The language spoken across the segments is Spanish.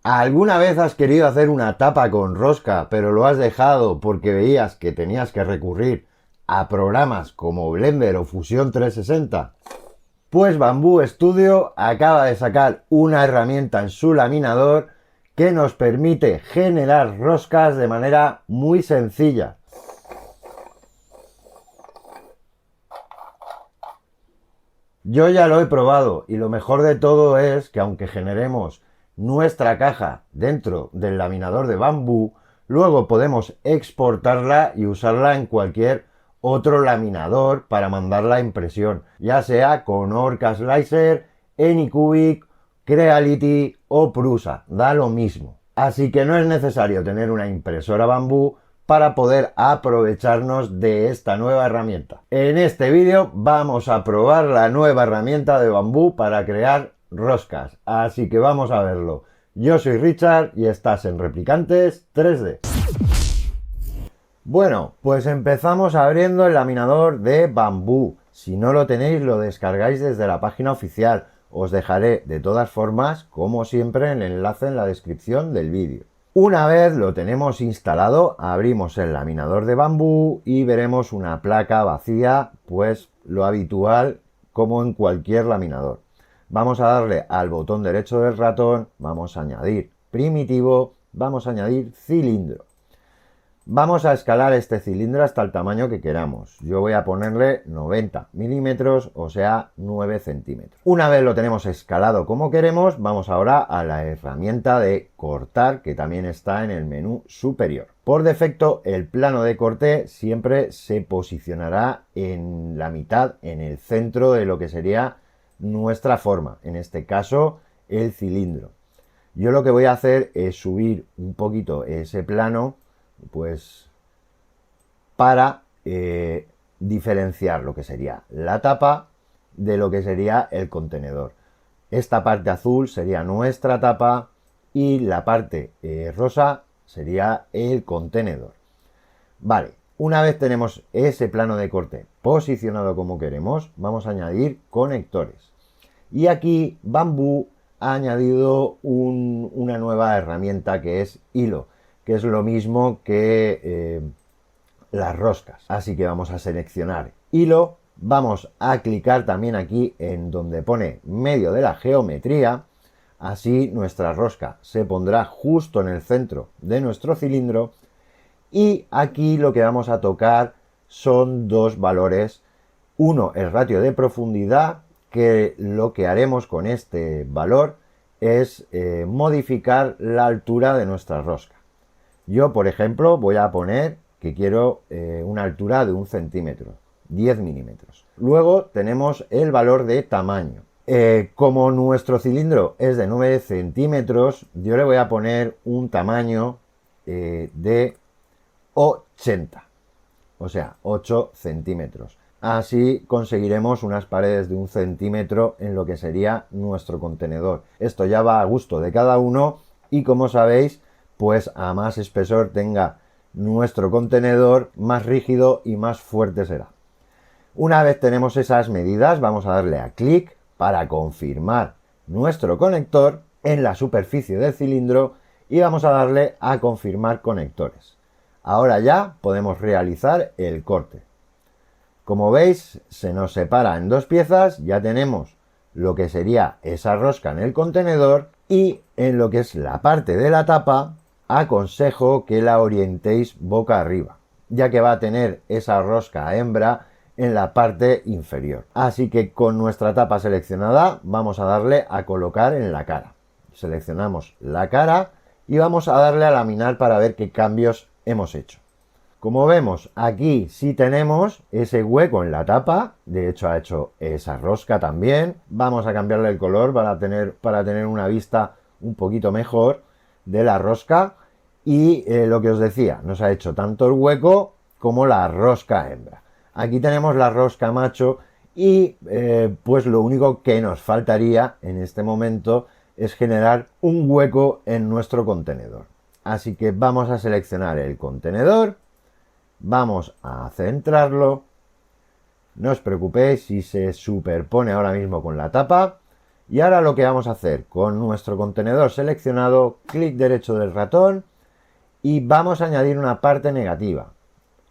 ¿Alguna vez has querido hacer una tapa con rosca, pero lo has dejado porque veías que tenías que recurrir a programas como Blender o Fusion 360? Pues Bamboo Studio acaba de sacar una herramienta en su laminador que nos permite generar roscas de manera muy sencilla. Yo ya lo he probado y lo mejor de todo es que aunque generemos nuestra caja dentro del laminador de Bamboo, luego podemos exportarla y usarla en cualquier otro laminador para mandarla a impresión, ya sea con Orca Slicer, Anycubic, Creality o Prusa, da lo mismo. Así que no es necesario tener una impresora Bamboo para poder aprovecharnos de esta nueva herramienta. En este vídeo vamos a probar la nueva herramienta de Bamboo para crear roscas, así que vamos a verlo. Yo soy Richard y estás en Replicantes 3D. Bueno, pues empezamos abriendo el laminador de Bamboo. Si no lo tenéis, lo descargáis desde la página oficial. Os dejaré de todas formas, como siempre, el enlace en la descripción del vídeo. Una vez lo tenemos instalado, abrimos el laminador de Bamboo y veremos una placa vacía, pues lo habitual como en cualquier laminador. Vamos a darle al botón derecho del ratón, vamos a añadir primitivo, vamos a añadir cilindro. Vamos a escalar este cilindro hasta el tamaño que queramos. Yo voy a ponerle 90 milímetros, o sea 9 centímetros. Una vez lo tenemos escalado como queremos, vamos ahora a la herramienta de cortar, que también está en el menú superior. Por defecto, el plano de corte siempre se posicionará en la mitad, en el centro de lo que sería nuestra forma, en este caso el cilindro. Yo lo que voy a hacer es subir un poquito ese plano, pues para diferenciar lo que sería la tapa de lo que sería el contenedor. Esta parte azul sería nuestra tapa y la parte rosa sería el contenedor. Vale, una vez tenemos ese plano de corte posicionado como queremos, vamos a añadir conectores. Y aquí Bamboo ha añadido una nueva herramienta que es hilo, que es lo mismo que las roscas. Así que vamos a seleccionar hilo, vamos a clicar también aquí en donde pone medio de la geometría, así nuestra rosca se pondrá justo en el centro de nuestro cilindro y aquí lo que vamos a tocar son dos valores. Uno, el ratio de profundidad, que lo que haremos con este valor es modificar la altura de nuestra rosca. Yo, por ejemplo, voy a poner que quiero una altura de 1 centímetro, 10 milímetros. Luego tenemos el valor de tamaño. Como nuestro cilindro es de 9 centímetros, yo le voy a poner un tamaño de 80, o sea, 8 centímetros. Así conseguiremos unas paredes de 1 centímetro en lo que sería nuestro contenedor. Esto ya va a gusto de cada uno y, como sabéis, pues a más espesor tenga nuestro contenedor, más rígido y más fuerte será. Una vez tenemos esas medidas, vamos a darle a clic para confirmar nuestro conector en la superficie del cilindro y vamos a darle a confirmar conectores. Ahora ya podemos realizar el corte. Como veis, se nos separa en dos piezas, ya tenemos lo que sería esa rosca en el contenedor y en lo que es la parte de la tapa, aconsejo que la orientéis boca arriba, ya que va a tener esa rosca hembra en la parte inferior. Así que con nuestra tapa seleccionada vamos a darle a colocar en la cara. Seleccionamos la cara y vamos a darle a laminar para ver qué cambios hemos hecho. Como vemos, aquí sí tenemos ese hueco en la tapa, de hecho ha hecho esa rosca también. Vamos a cambiarle el color para tener una vista un poquito mejor de la rosca y lo que os decía, nos ha hecho tanto el hueco como la rosca hembra. Aquí tenemos la rosca macho y pues lo único que nos faltaría en este momento es generar un hueco en nuestro contenedor. Así que vamos a seleccionar el contenedor, vamos a centrarlo, no os preocupéis si se superpone ahora mismo con la tapa. Y ahora lo que vamos a hacer con nuestro contenedor seleccionado, clic derecho del ratón y vamos a añadir una parte negativa,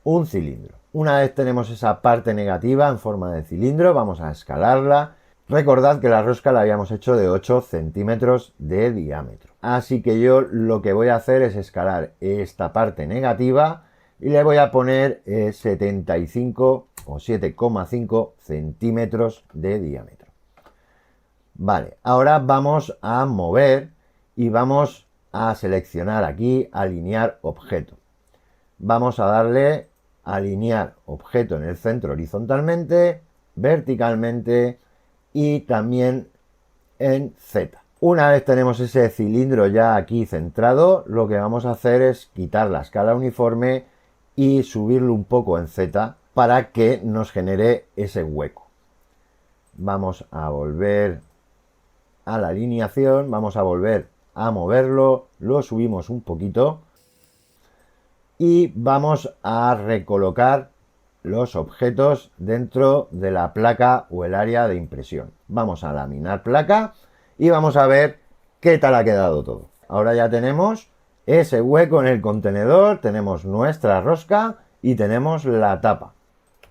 un cilindro. Una vez tenemos esa parte negativa en forma de cilindro, vamos a escalarla. Recordad que la rosca la habíamos hecho de 8 centímetros de diámetro. Así que yo lo que voy a hacer es escalar esta parte negativa y le voy a poner 75 o 7,5 centímetros de diámetro. Vale, ahora vamos a mover y vamos a seleccionar aquí alinear objeto. Vamos a darle alinear objeto en el centro horizontalmente, verticalmente y también en Z. Una vez tenemos ese cilindro ya aquí centrado, lo que vamos a hacer es quitar la escala uniforme y subirlo un poco en Z para que nos genere ese hueco. Vamos a volver a la alineación, vamos a volver a moverlo, lo subimos un poquito y vamos a recolocar los objetos dentro de la placa o el área de impresión. Vamos a laminar placa y vamos a ver qué tal ha quedado todo. Ahora ya tenemos ese hueco en el contenedor, tenemos nuestra rosca y tenemos la tapa.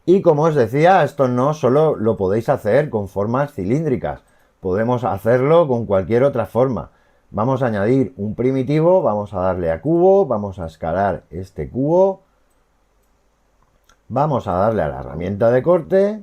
Y como os decía, esto no solo lo podéis hacer con formas cilíndricas, podemos hacerlo con cualquier otra forma. Vamos a añadir un primitivo, vamos a darle a cubo, vamos a escalar este cubo, vamos a darle a la herramienta de corte,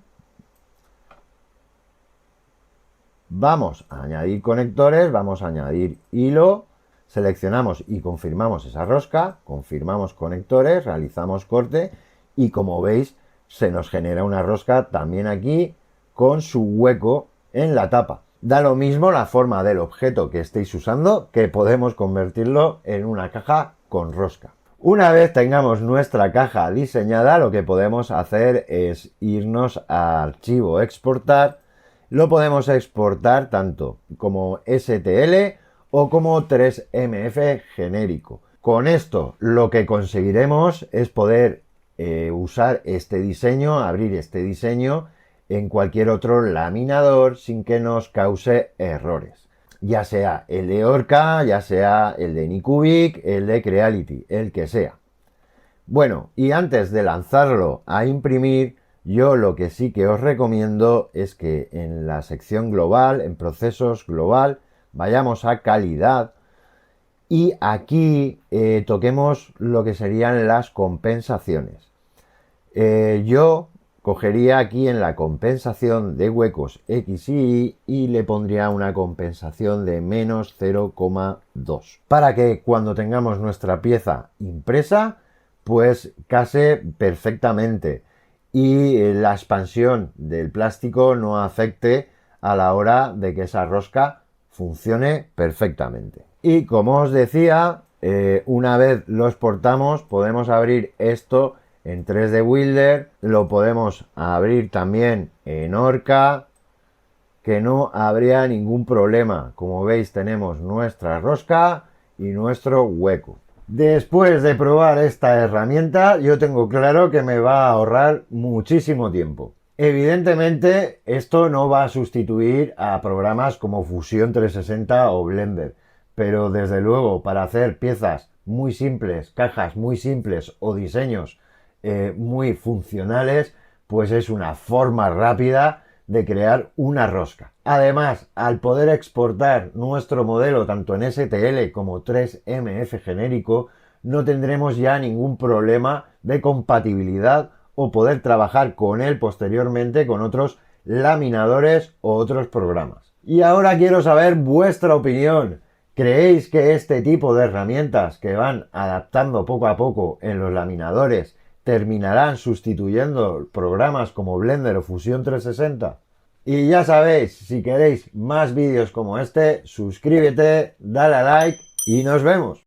vamos a añadir conectores, vamos a añadir hilo, seleccionamos y confirmamos esa rosca, confirmamos conectores, realizamos corte y como veis se nos genera una rosca también aquí con su hueco en la tapa. Da lo mismo la forma del objeto que estéis usando, que podemos convertirlo en una caja con rosca. Una vez tengamos nuestra caja diseñada, lo que podemos hacer es irnos a archivo exportar. Lo podemos exportar tanto como STL o como 3MF genérico. Con esto lo que conseguiremos es poder usar este diseño, abrir este diseño en cualquier otro laminador sin que nos cause errores. Ya sea el de Orca, ya sea el de Anycubic, el de Creality, el que sea. Bueno, y antes de lanzarlo a imprimir, yo lo que sí que os recomiendo es que en la sección global, en procesos global, vayamos a calidad y aquí toquemos lo que serían las compensaciones. Yo cogería aquí en la compensación de huecos X y Y y le pondría una compensación de menos 0,2 para que cuando tengamos nuestra pieza impresa pues case perfectamente y la expansión del plástico no afecte a la hora de que esa rosca funcione perfectamente. Y como os decía, una vez lo exportamos podemos abrir esto en 3D Builder, lo podemos abrir también en Orca, que no habría ningún problema. Como veis tenemos nuestra rosca y nuestro hueco. Después de probar esta herramienta, yo tengo claro que me va a ahorrar muchísimo tiempo. Evidentemente, esto no va a sustituir a programas como Fusion 360 o Blender, pero desde luego para hacer piezas muy simples, cajas muy simples o diseños muy funcionales, pues es una forma rápida de crear una rosca. Además, al poder exportar nuestro modelo tanto en STL como 3MF genérico, no tendremos ya ningún problema de compatibilidad o poder trabajar con él posteriormente con otros laminadores o otros programas. Y ahora quiero saber vuestra opinión. ¿Creéis que este tipo de herramientas que van adaptando poco a poco en los laminadores terminarán sustituyendo programas como Blender o Fusion 360? Y ya sabéis, si queréis más vídeos como este, suscríbete, dale a like y nos vemos.